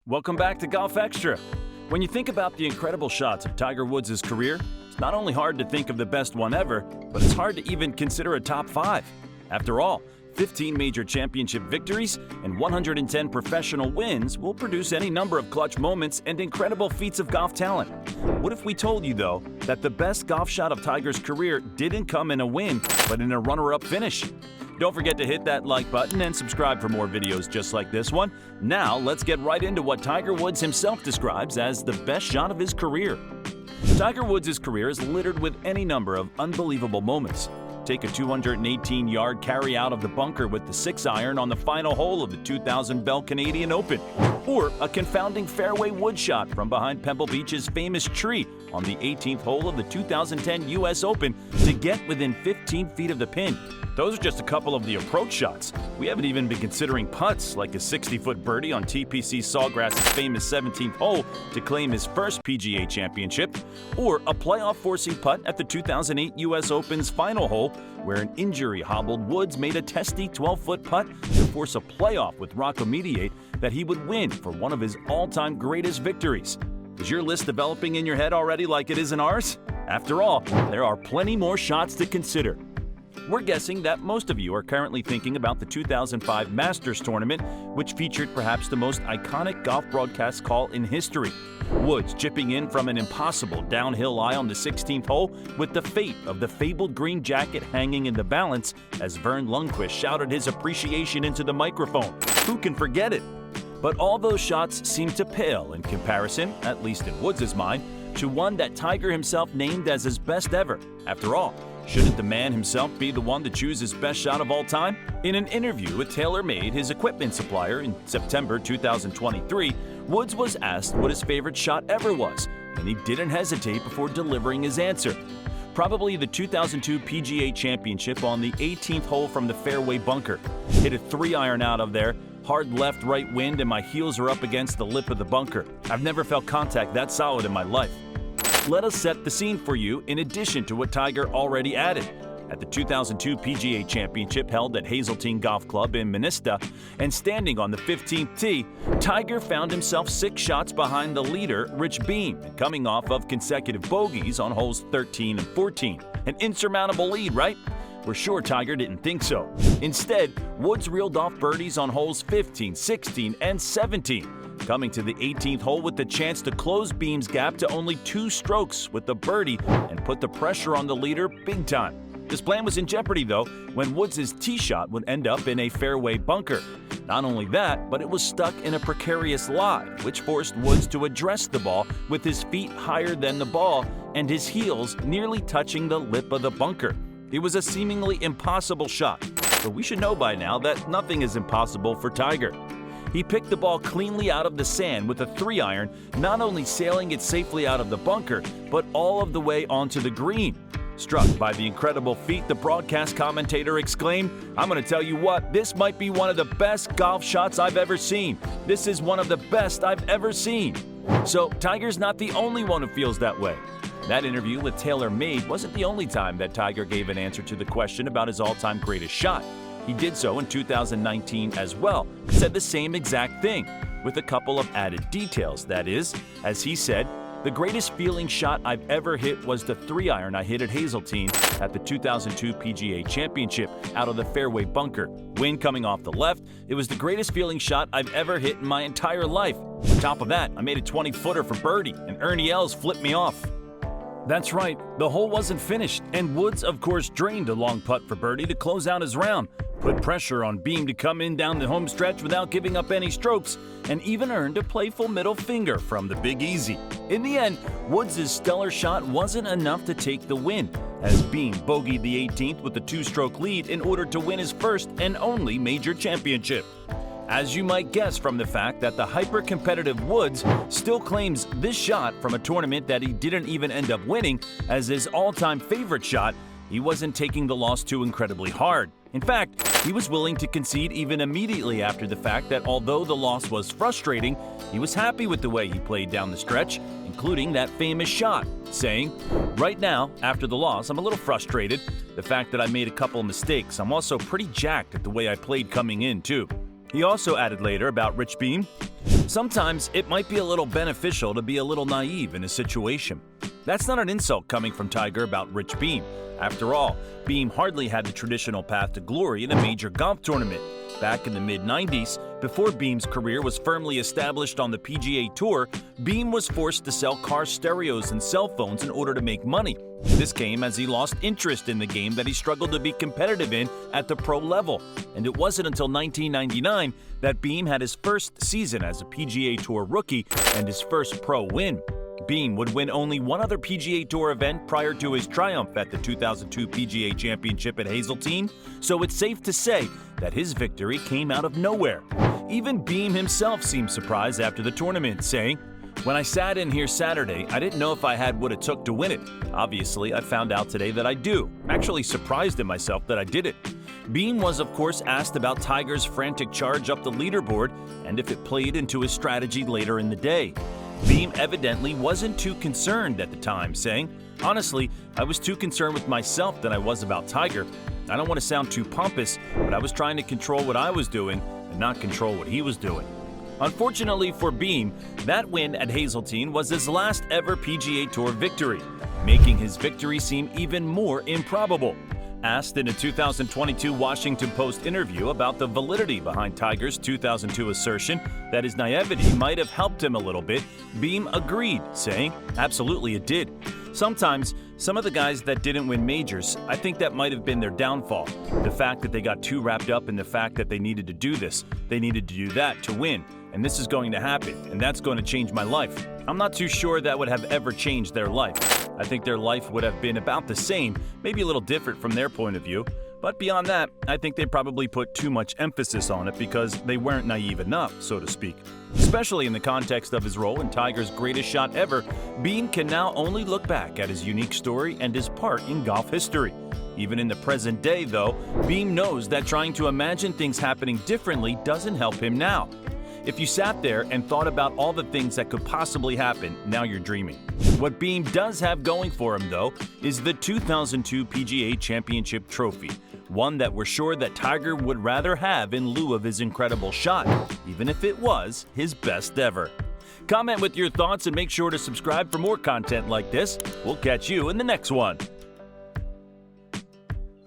Welcome back to Golf Extra. When you think about the incredible shots of Tiger Woods' career, it's not only hard to think of the best one ever, but it's hard to even consider a top 5. After all, 15 major championship victories and 110 professional wins will produce any number of clutch moments and incredible feats of golf talent. What if we told you, though, that the best golf shot of Tiger's career didn't come in a win, but in a runner-up finish? Don't forget to hit that like button and subscribe for more videos just like this one. Now, let's get right into what Tiger Woods himself describes as the best shot of his career. Tiger Woods' career is littered with any number of unbelievable moments. Take a 218-yard carry out of the bunker with the 6-iron on the final hole of the 2000 Bell Canadian Open, or a confounding fairway wood shot from behind Pebble Beach's famous tree on the 18th hole of the 2010 U.S. Open to get within 15 feet of the pin. Those are just a couple of the approach shots. We haven't even been considering putts, like a 60-foot birdie on TPC Sawgrass's famous 17th hole to claim his first PGA championship, or a playoff-forcing putt at the 2008 U.S. Open's final hole, where an injury-hobbled Woods made a testy 12-foot putt to force a playoff with Rocco Mediate that he would win for one of his all-time greatest victories. Is your list developing in your head already like it is in ours? After all, there are plenty more shots to consider. We're guessing that most of you are currently thinking about the 2005 Masters tournament, which featured perhaps the most iconic golf broadcast call in history. Woods chipping in from an impossible downhill lie on the 16th hole with the fate of the fabled green jacket hanging in the balance as Vern Lundquist shouted his appreciation into the microphone. Who can forget it? But all those shots seem to pale in comparison, at least in Woods' mind, to one that Tiger himself named as his best ever. After all, shouldn't the man himself be the one to choose his best shot of all time? In an interview with TaylorMade, his equipment supplier, in September 2023, Woods was asked what his favorite shot ever was, and he didn't hesitate before delivering his answer. Probably the 2002 PGA Championship on the 18th hole from the fairway bunker. Hit a 3-iron out of there, hard left-right wind, and my heels are up against the lip of the bunker. I've never felt contact that solid in my life. Let us set the scene for you in addition to what Tiger already added. At the 2002 PGA Championship held at Hazeltine Golf Club in Minnesota, and standing on the 15th tee, Tiger found himself 6 shots behind the leader, Rich Beem, coming off of consecutive bogeys on holes 13 and 14. An insurmountable lead, right? We're sure Tiger didn't think so. Instead, Woods reeled off birdies on holes 15, 16, and 17. Coming to the 18th hole with the chance to close Beam's gap to only 2 strokes with the birdie and put the pressure on the leader big time. This plan was in jeopardy, though, when Woods' tee shot would end up in a fairway bunker. Not only that, but it was stuck in a precarious lie, which forced Woods to address the ball with his feet higher than the ball and his heels nearly touching the lip of the bunker. It was a seemingly impossible shot, but we should know by now that nothing is impossible for Tiger. He picked the ball cleanly out of the sand with a 3-iron, not only sailing it safely out of the bunker, but all of the way onto the green. Struck by the incredible feat, the broadcast commentator exclaimed, "I'm going to tell you what, this might be one of the best golf shots I've ever seen. This is one of the best I've ever seen." So Tiger's not the only one who feels that way. That interview with TaylorMade wasn't the only time that Tiger gave an answer to the question about his all-time greatest shot. He did so in 2019 as well, said the same exact thing, with a couple of added details. That is, as he said, "The greatest feeling shot I've ever hit was the 3-iron I hit at Hazeltine at the 2002 PGA Championship out of the fairway bunker. Wind coming off the left, it was the greatest feeling shot I've ever hit in my entire life. On top of that, I made a 20-footer for birdie, and Ernie Els flipped me off." That's right, the hole wasn't finished, and Woods, of course, drained a long putt for birdie to close out his round, put pressure on Beam to come in down the home stretch without giving up any strokes, and even earned a playful middle finger from the Big Easy. In the end, Woods' stellar shot wasn't enough to take the win, as Beam bogeyed the 18th with a 2-stroke lead in order to win his first and only major championship. As you might guess from the fact that the hyper-competitive Woods still claims this shot from a tournament that he didn't even end up winning as his all-time favorite shot, he wasn't taking the loss too incredibly hard. In fact, he was willing to concede even immediately after the fact that although the loss was frustrating, he was happy with the way he played down the stretch, including that famous shot, saying, "Right now, after the loss, I'm a little frustrated. The fact that I made a couple of mistakes. I'm also pretty jacked at the way I played coming in, too." He also added later about Rich Beem, Sometimes it might be a little beneficial to be a little naive in a situation. That's not an insult coming from Tiger about Rich Beem. After all, Beem hardly had the traditional path to glory in a major golf tournament. Back in the mid-90s, before Beem's career was firmly established on the PGA Tour, Beem was forced to sell car stereos and cell phones in order to make money. This came as he lost interest in the game that he struggled to be competitive in at the pro level. And it wasn't until 1999 that Beem had his first season as a PGA Tour rookie and his first pro win. Beem would win only one other PGA Tour event prior to his triumph at the 2002 PGA Championship at Hazeltine, so it's safe to say that his victory came out of nowhere. Even Beem himself seemed surprised after the tournament, saying, "When I sat in here Saturday, I didn't know if I had what it took to win it. Obviously, I found out today that I do. I'm actually surprised at myself that I did it." Beem was, of course, asked about Tiger's frantic charge up the leaderboard and if it played into his strategy later in the day. Beem evidently wasn't too concerned at the time, saying, "Honestly, I was too concerned with myself than I was about Tiger. I don't want to sound too pompous, but I was trying to control what I was doing and not control what he was doing." Unfortunately for Beem, that win at Hazeltine was his last ever PGA Tour victory, making his victory seem even more improbable. Asked in a 2022 Washington Post interview about the validity behind Tiger's 2002 assertion that his naivety might have helped him a little bit, Beem agreed, saying, "Absolutely it did. Sometimes, some of the guys that didn't win majors, I think that might have been their downfall. The fact that they got too wrapped up in the fact that they needed to do this, they needed to do that to win, and this is going to happen, and that's going to change my life. I'm not too sure that would have ever changed their life. I think their life would have been about the same, maybe a little different from their point of view. But beyond that, I think they probably put too much emphasis on it because they weren't naive enough, so to speak." Especially in the context of his role in Tiger's greatest shot ever, Beem can now only look back at his unique story and his part in golf history. Even in the present day, though, Beem knows that trying to imagine things happening differently doesn't help him now. If you sat there and thought about all the things that could possibly happen, now you're dreaming. What Beem does have going for him, though, is the 2002 PGA Championship trophy, one that we're sure that Tiger would rather have in lieu of his incredible shot, even if it was his best ever. Comment with your thoughts and make sure to subscribe for more content like this. We'll catch you in the next one.